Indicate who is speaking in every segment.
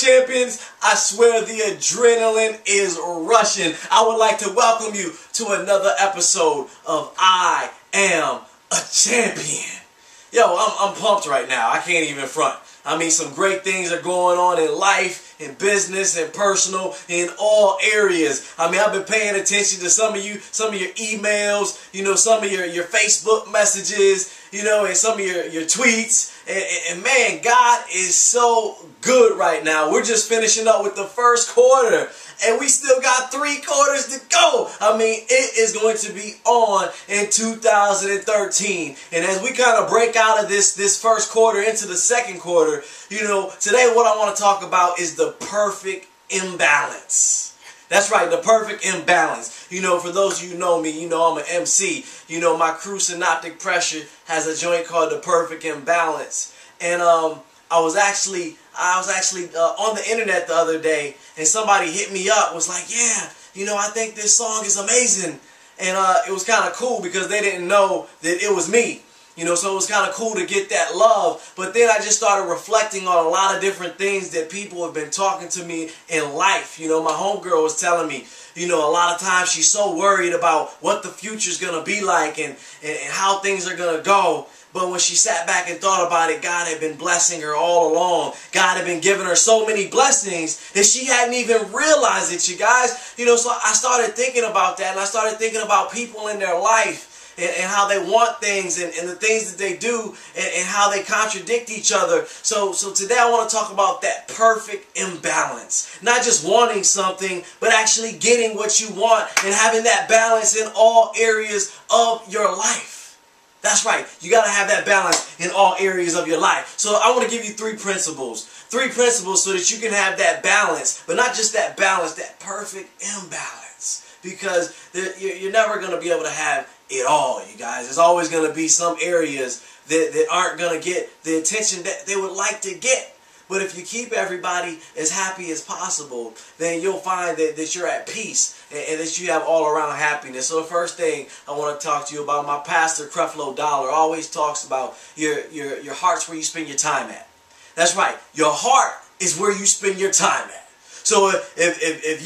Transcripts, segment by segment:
Speaker 1: champions, I swear the adrenaline is rushing. I would like to welcome you to another episode of I Am a Champion. Yo, I'm pumped right now. I can't even front. I mean, some great things are going on in life, in business, and personal, in all areas. I mean, I've been paying attention to some of your emails, some of your Facebook messages, and some of your tweets. And man, God is so good right now. We're just finishing up with the first quarter, and we still got 3 quarters to go. I mean, it is going to be on in 2013. And as we kind of break out of this first quarter into the second quarter, today what I want to talk about is the perfect imbalance. That's right, the perfect imbalance. For those of you who know me, I'm an MC. My crew Synoptic Pressure has a joint called The Perfect Imbalance. And I was actually on the internet the other day, and somebody hit me up, was like, yeah, I think this song is amazing. And it was kind of cool because they didn't know that it was me. So it was kind of cool to get that love. But then I just started reflecting on a lot of different things that people have been talking to me in life. My homegirl was telling me, a lot of times she's so worried about what the future's going to be like and how things are going to go. But when she sat back and thought about it, God had been blessing her all along. God had been giving her so many blessings that she hadn't even realized it, you guys. So I started thinking about that, and I started thinking about people in their life. And how they want things and the things that they do and how they contradict each other. So today I want to talk about that perfect imbalance. Not just wanting something, but actually getting what you want and having that balance in all areas of your life. That's right. You got to have that balance in all areas of your life. So I want to give you 3 principles. 3 principles so that you can have that balance, but not just that balance, that perfect imbalance. Because you're never going to be able to have it all, you guys. There's always going to be some areas that aren't going to get the attention that they would like to get. But if you keep everybody as happy as possible, then you'll find that you're at peace and that you have all-around happiness. So the first thing I want to talk to you about, my pastor, Creflo Dollar, always talks about your heart's where you spend your time at. That's right. Your heart is where you spend your time at. So if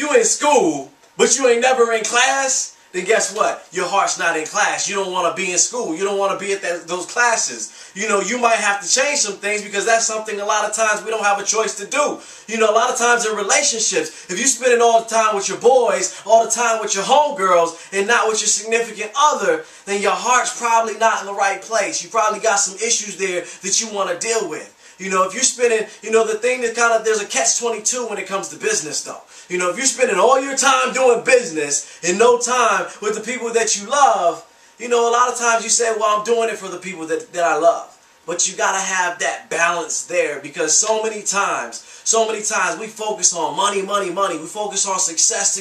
Speaker 1: you in school, but you ain't never in class, then guess what? Your heart's not in class. You don't want to be in school. You don't want to be at those classes. You might have to change some things because that's something a lot of times we don't have a choice to do. A lot of times in relationships, if you're spending all the time with your boys, all the time with your homegirls, and not with your significant other, then your heart's probably not in the right place. You probably got some issues there that you want to deal with. If you're spending, the thing that there's a catch-22 when it comes to business though. If you're spending all your time doing business and no time with the people that you love, a lot of times you say, well, I'm doing it for the people that I love. But you got to have that balance there because so many times we focus on money. We focus on success.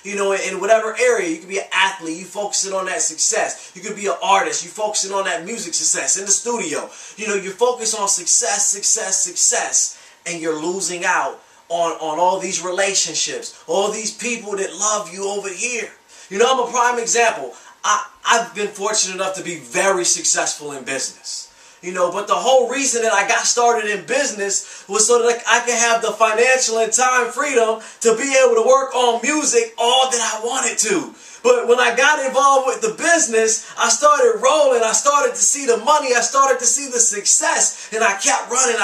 Speaker 1: In whatever area. You could be an athlete, you focusing on that success. You could be an artist, you focusing on that music success in the studio. You focus on success, and you're losing out on all these relationships, all these people that love you over here. I'm a prime example. I've been fortunate enough to be very successful in business. But the whole reason that I got started in business was so that I could have the financial and time freedom to be able to work on music all that I wanted to. But when I got involved with the business, I started rolling, I started to see the money, I started to see the success, and I kept running.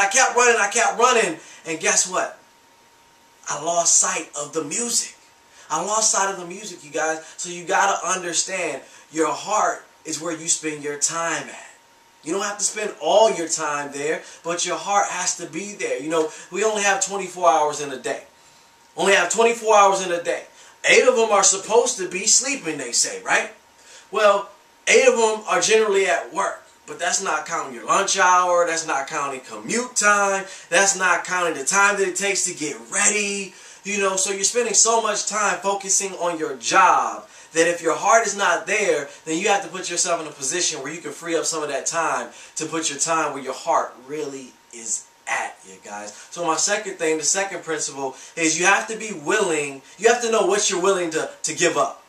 Speaker 1: And guess what? I lost sight of the music. You guys. So you got to understand, your heart is where you spend your time at. You don't have to spend all your time there, but your heart has to be there. We only have 24 hours in a day. 8 of them are supposed to be sleeping, they say, right? Well, 8 of them are generally at work. But that's not counting your lunch hour. That's not counting commute time. That's not counting the time that it takes to get ready. So you're spending so much time focusing on your job that if your heart is not there, then you have to put yourself in a position where you can free up some of that time to put your time where your heart really is at, you guys. So my second thing, the second principle, is you have to be willing, you have to know what you're willing to give up.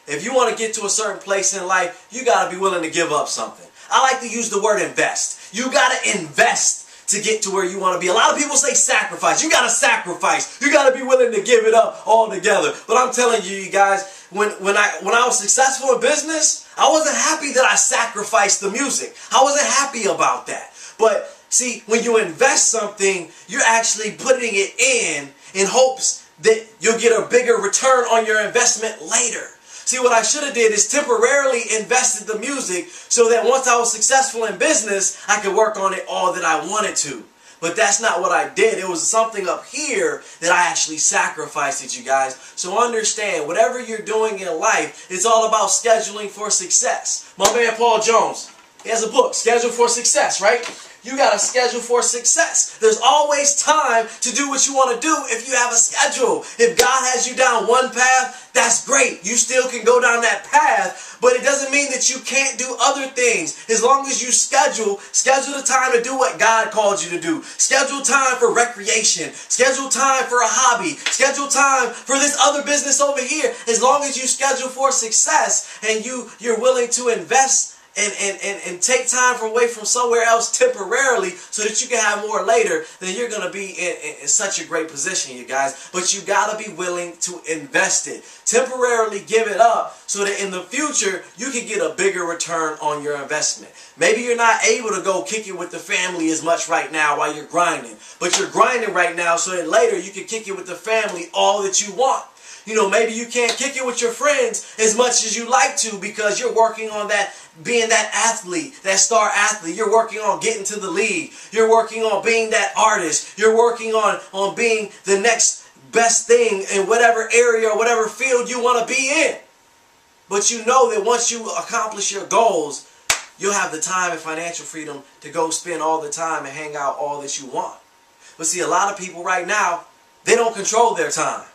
Speaker 1: If you want to get to a certain place in life, you got to be willing to give up something. I like to use the word invest. You got to invest to get to where you want to be. A lot of people say sacrifice. You got to sacrifice. You got to be willing to give it up altogether. But I'm telling you, you guys, when I was successful in business, I wasn't happy that I sacrificed the music. I wasn't happy about that. But see, when you invest something, you're actually putting it in hopes that you'll get a bigger return on your investment later. See, what I should have did is temporarily invested the music so that once I was successful in business, I could work on it all that I wanted to. But that's not what I did. It was something up here that I actually sacrificed it, you guys. So understand, whatever you're doing in life, it's all about scheduling for success. My man Paul Jones, he has a book, Schedule for Success, right? You got to schedule for success. There's always time to do what you want to do if you have a schedule. If God has you down one path, that's great. You still can go down that path, but it doesn't mean that you can't do other things. As long as you schedule the time to do what God called you to do. Schedule time for recreation. Schedule time for a hobby. Schedule time for this other business over here. As long as you schedule for success and you're willing to invest and take time away from somewhere else temporarily so that you can have more later, then you're going to be in such a great position, you guys. But you got to be willing to invest it. Temporarily give it up so that in the future you can get a bigger return on your investment. Maybe you're not able to go kick it with the family as much right now while you're grinding. But you're grinding right now so that later you can kick it with the family all that you want. You know, maybe you can't kick it with your friends as much as you like to because you're working on that, being that athlete, that star athlete. You're working on getting to the league. You're working on being that artist. You're working on being the next best thing in whatever area or whatever field you want to be in. But you know that once you accomplish your goals, you'll have the time and financial freedom to go spend all the time and hang out all that you want. But see, a lot of people right now, they don't control their time.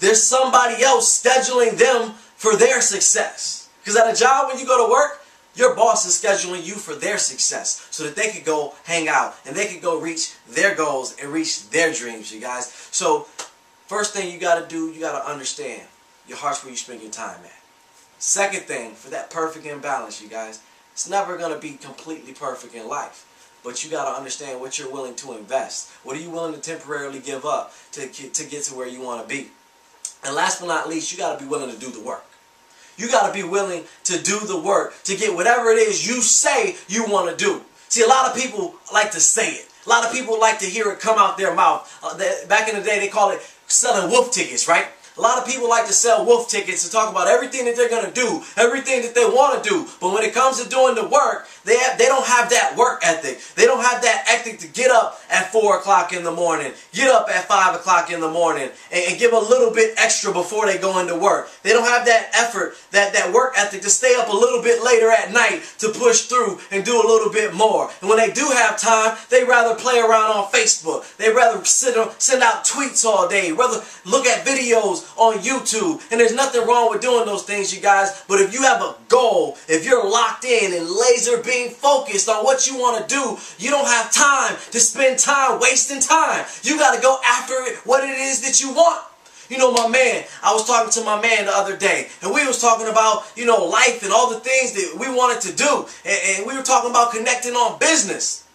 Speaker 1: There's somebody else scheduling them for their success. Because at a job, when you go to work, your boss is scheduling you for their success so that they could go hang out and they could go reach their goals and reach their dreams, you guys. So first thing you got to do, you got to understand your heart's where you spend your time at. Second thing, for that perfect imbalance, you guys, it's never going to be completely perfect in life. But you got to understand what you're willing to invest. What are you willing to temporarily give up to get to where you want to be? And last but not least, you got to be willing to do the work. You got to be willing to do the work to get whatever it is you say you want to do. See, a lot of people like to say it. A lot of people like to hear it come out their mouth. Back in the day, they called it selling wolf tickets, right? A lot of people like to sell wolf tickets and talk about everything that they're going to do, everything that they want to do. But when it comes to doing the work, they don't have that work ethic. They don't have that ethic to get up at 4 o'clock in the morning, get up at 5 o'clock in the morning, and give a little bit extra before they go into work. They don't have that effort, that work ethic to stay up a little bit later at night to push through and do a little bit more. And when they do have time, they rather play around on Facebook. They rather send out tweets all day, rather look at videos on YouTube. And there's nothing wrong with doing those things, you guys. But if you have a goal, if you're locked in and laser beam focused on what you want to do, you don't have time to spend time wasting time. You got to go after it, what it is that you want. You know, my man, I was talking to my man the other day, and we was talking about, you know, life and all the things that we wanted to do. And we were talking about connecting on business.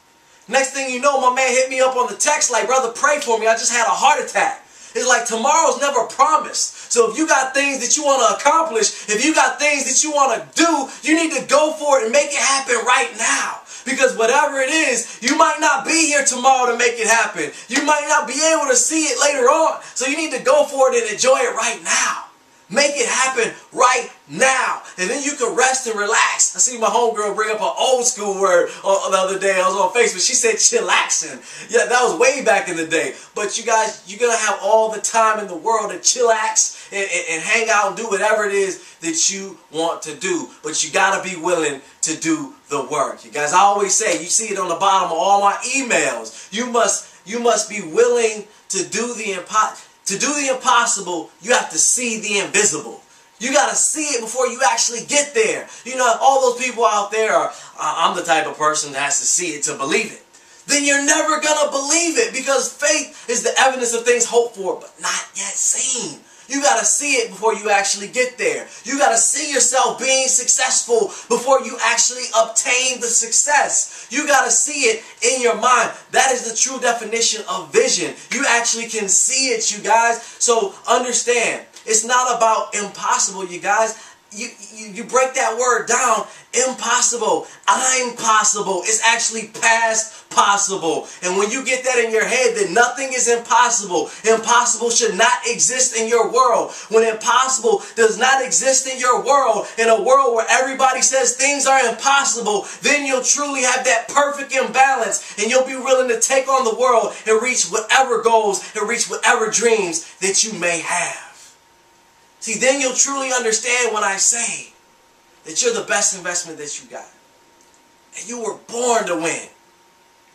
Speaker 1: Next thing you know, my man hit me up on the text like, brother, pray for me. I just had a heart attack. It's like tomorrow's never promised. So if you got things that you want to accomplish, if you got things that you want to do, you need to go for it and make it happen right now. Because whatever it is, you might not be here tomorrow to make it happen. You might not be able to see it later on. So you need to go for it and enjoy it right now. Make it happen right now. And then you can rest and relax. I see my homegirl bring up an old school word the other day. I was on Facebook. She said chillaxing. Yeah, that was way back in the day. But you guys, you're going to have all the time in the world to chillax and hang out and do whatever it is that you want to do. But you got to be willing to do the work. You guys, I always say, you see it on the bottom of all my emails. You must be willing to do the impossible. To do the impossible, you have to see the invisible. You got to see it before you actually get there. You know, all those people out there are, I'm the type of person that has to see it to believe it. Then you're never going to believe it because faith is the evidence of things hoped for but not yet seen. You got to see it before you actually get there. You got to see yourself being successful before you actually obtain the success. You got to see it in your mind. That is the true definition of vision. You actually can see it, you guys. So understand, it's not about impossible, you guys. You break that word down, impossible. I'm possible. It's actually past possible. And when you get that in your head, that nothing is impossible. Impossible should not exist in your world. When impossible does not exist in your world, in a world where everybody says things are impossible, then you'll truly have that perfect imbalance, and you'll be willing to take on the world and reach whatever goals and reach whatever dreams that you may have. See, then you'll truly understand when I say that you're the best investment that you got. And you were born to win.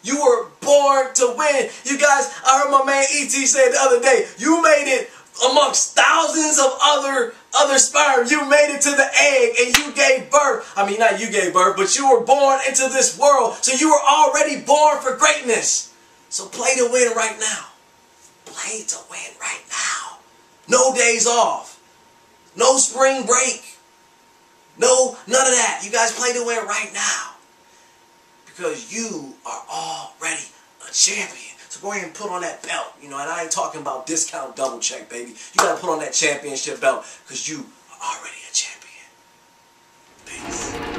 Speaker 1: You were born to win. You guys, I heard my man E.T. say the other day, you made it amongst thousands of other sperm. You made it to the egg and you gave birth. I mean, not you gave birth, but you were born into this world. So you were already born for greatness. So play to win right now. Play to win right now. No days off. No spring break. No, none of that. You guys play to win right now. Because you are already a champion. So go ahead and put on that belt. You know, and I ain't talking about discount double check, baby. You got to put on that championship belt because you are already a champion. Peace.